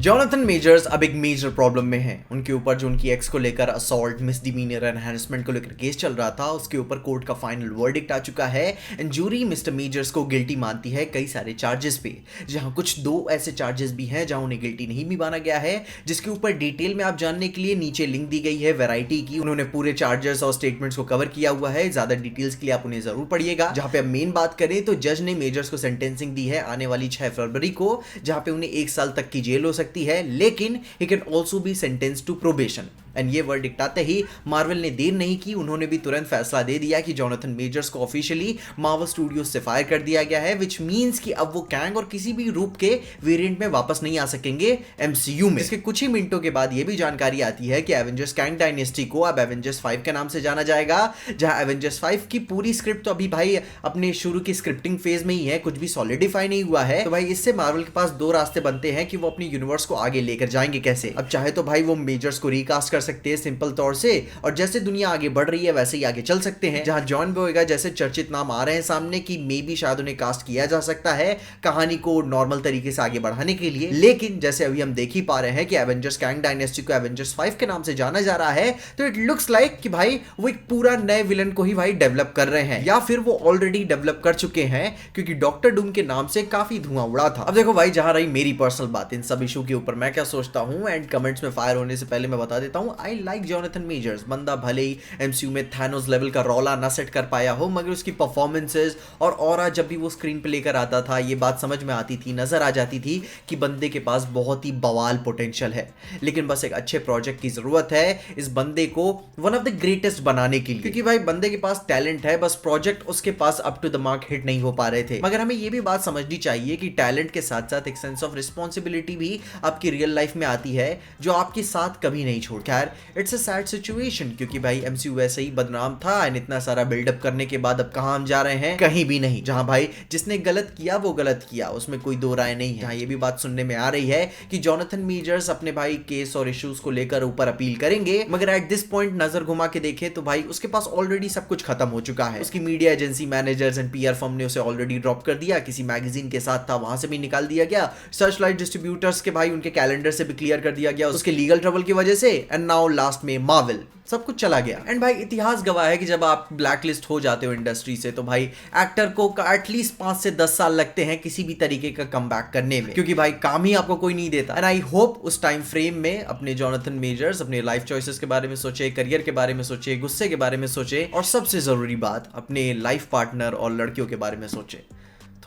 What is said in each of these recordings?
Jonathan measures अब एक major problem में हैं। उनके ऊपर जो उनकी एक्स को लेकर असॉल्ट, मिसडिमीनियर एंड हैरेसमेंट को लेकर केस चल रहा था, उसके ऊपर कोर्ट का फाइनल वर्डिक्ट आ चुका है एंड जूरी मिस्टर मेजर्स को गिल्टी मानती है कई सारे चार्जेस पे, जहां कुछ दो ऐसे चार्जेस भी हैं जहां उन्हें गिल्टी नहीं भी माना गया है, जिसके ऊपर डिटेल में आप जानने के लिए नीचे लिंक दी गई है वैरायटी की। उन्होंने पूरे चार्जेस और स्टेटमेंट्स को कवर किया हुआ है, ज्यादा डिटेल्स के लिए आप उन्हें जरूर पढ़िएगा। जहां पे अब मेन बात करें तो जज ने मेजर्स को सेंटेंसिंग दी है आने वाली 6 फरवरी को, जहां पे उन्हें 1 साल तक की जेल हो सकती है, लेकिन he can also be sentenced to probation। And ये वर्डिक्ट आते ही मार्वल ने देर नहीं की, उन्होंने भी तुरंत फैसला दे दिया कि जॉनथन मेजर्स को ऑफिशियली मार्वल स्टूडियोज से फायर कर दिया गया है, विच मींस कि अब वो कैंग और किसी भी रूप के वेरिएंट में वापस नहीं आ सकेंगे एमसीयू में। इसके कुछ ही मिनटों के बाद ये भी जानकारी आती है कि एवेंजर्स कैंग डायनेस्टी को अब एवेंजर्स 5 के नाम से जाना जाएगा, जहां एवेंजर्स 5 की पूरी स्क्रिप्ट तो अभी भाई अपने शुरू की स्क्रिप्टिंग फेज में ही है, कुछ भी सॉलिडिफाई नहीं हुआ है। तो भाई इससे मार्वल के पास दो रास्ते बनते हैं कि वो अपनी यूनिवर्स को आगे लेकर जाएंगे कैसे। अब चाहे तो भाई वो मेजर्स को रिकास्ट कर सकते हैं सिंपल तौर से, और जैसे दुनिया आगे बढ़ रही है वैसे ही आगे चल सकते हैं। जहां जॉन बोयेगा जैसे चर्चित नाम आ रहे हैं सामने कि मे बी शायद उन्हें कास्ट किया जा सकता है कहानी को नॉर्मल तरीके से आगे बढ़ाने के लिए, लेकिन जैसे अभी हम देख ही पा रहे हैं कि एवेंजर्स कैंग डायनेस्टी को एवेंजर्स 5 के नाम से जाना जा रहा है, तो इट लुक्स लाइक कि भाई वो एक पूरा नए विलन को ही भाई डेवलप कर रहे हैं, या फिर वो ऑलरेडी डेवलप कर चुके हैं, क्योंकि डॉक्टर डूम के नाम से काफी धुआं उड़ा था। अब देखो भाई, जहां रही मेरी पर्सनल बात इन सब इशू के ऊपर मैं क्या सोचता हूं, एंड कमेंट्स में फायर होने से पहले मैं बता देता हूं, आई लाइक जॉनथन मेजर्स। बंदा भले ही एमसीयू में थैनोस लेवल का रौला ना सेट कर पाया हो, मगर उसकी परफॉर्मेंसेस और ऑरा जब भी वो स्क्रीन पे लेकर आता था, ये बात समझ में आती थी, नजर आ जाती थी कि बंदे के पास बहुत ही बवाल पोटेंशियल है, लेकिन बस एक अच्छे प्रोजेक्ट की जरूरत है इस बंदे को वन ऑफ द ग्रेटेस्ट बनाने के लिए, क्योंकि भाई बंदे के पास टैलेंट है, बस प्रोजेक्ट उसके पास up to the mark hit नहीं हो पा रहे थे। मगर हमें ये भी बात समझनी चाहिए कि टैलेंट के साथ साथ एक सेंस ऑफ रिस्पॉन्सिबिलिटी भी आपकी रियल लाइफ में आती है, जो आपके साथ कभी नहीं छोड़। खैर, इट्स अ सैड सिचुएशन, क्योंकि भाई एमसीयू वैसे ही बदनाम था एंड इतना सारा बिल्डअप करने के बाद अब कहां हम जा रहे हैं, कहीं भी नहीं। जहां भाई जिसने गलत किया वो गलत किया, उसमें कोई दो राय नहीं है। जहां ये भी बात सुनने में आ रही है कि जॉनथन मेजर्स अपने भाई केस और इश्यूज को लेकर ऊपर अपील करेंगे, मगर एट दिस पॉइंट नजर घुमा के देखें तो भाई उसके पास ऑलरेडी सब कुछ खत्म हो चुका है। उसकी media agency, managers and PR firm ने उसे ऑलरेडी ड्रॉप कर दिया, किसी मैगजीन के साथ था वहां से भी निकाल दिया गया, सर्चलाइट डिस्ट्रीब्यूटर्स के भाई उनके कैलेंडर से भी क्लियर कर दिया गया उसके लीगल ट्रबल की वजह से, एंड नाउ लास्ट में मार्वल, सब कुछ चला गया। एंड भाई इतिहास गवाह है कि जब आप ब्लैकलिस्ट हो जाते हो इंडस्ट्री से, तो भाई एक्टर को एटलीस्ट 5 से 10 साल लगते हैं किसी भी तरीके का कमबैक करने में, क्योंकि भाई काम ही आपको कोई नहीं देता। एंड आई होप उस टाइम फ्रेम में अपने जॉनथन मेजर्स अपने लाइफ चॉइसेस के बारे में सोचे, करियर के बारे में सोचे, गुस्से के बारे में सोचे, और सबसे जरूरी बात अपने लाइफ पार्टनर और लड़कियों के बारे में सोचे,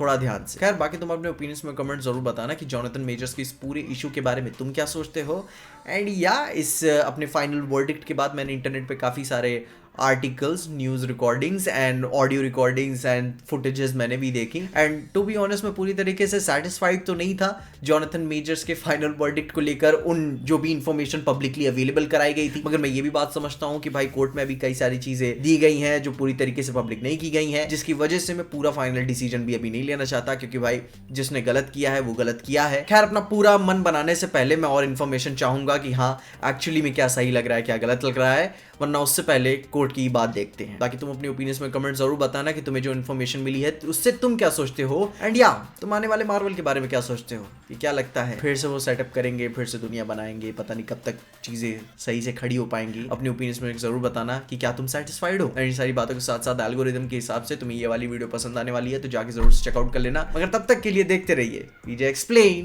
थोड़ा ध्यान से। खैर, बाकी तुम अपने ओपिनियंस में कमेंट जरूर बताना कि जॉनथन मेजर्स के इस पूरे इशू के बारे में तुम क्या सोचते हो। एंड या इस अपने फाइनल वर्डिक्ट के बाद मैंने इंटरनेट पे काफ़ी सारे articles, news recordings and audio recordings and footages मैंने भी देखी, एंड टू बी ऑनेस्ट मैं पूरी तरीके से सेटिस्फाइड तो नहीं था जॉनथन मेजर्स के फाइनल वर्डिक्ट को लेकर, उन जो भी इंफॉर्मेशन पब्लिकली अवेलेबल कराई गई थी। मगर मैं ये भी बात समझता हूँ कि भाई कोर्ट में भी कई सारी चीज़ें दी गई हैं जो पूरी तरीके से पब्लिक नहीं की गई हैं, जिसकी वजह से मैं पूरा फाइनल डिसीजन भी अभी नहीं लेना चाहता, क्योंकि भाई जिसने गलत किया है वो गलत किया है। खैर, अपना पूरा मन बनाने से पहले मैं और इन्फॉर्मेशन चाहूंगा कि हाँ एक्चुअली में क्या सही लग रहा है, क्या गलत लग रहा है, वरना उससे पहले कोर्ट की बात देखते हैं। बाकी तुम अपनी ओपिनियंस में कमेंट जरूर बताना कि तुम्हें जो इन्फॉर्मेशन मिली है उससे तुम क्या सोचते हो, एंड या तुम आने वाले मार्वल के बारे में क्या सोचते हो, कि क्या लगता है फिर से वो सेटअप करेंगे, फिर से दुनिया बनाएंगे, पता नहीं कब तक चीजें सही से खड़ी हो पाएंगी। अपनी ओपिनियंस में जरूर बताना कि क्या तुम सेटिस्फाइड हो। एंड सारी बातों के साथ साथ एल्गोरिदम के हिसाब से तुम्हें ये वाली वीडियो पसंद आने वाली है, तो जाके जरूर चेकआउट कर लेना। मगर तब तक के लिए देखते रहिए पीजे एक्सप्लेन।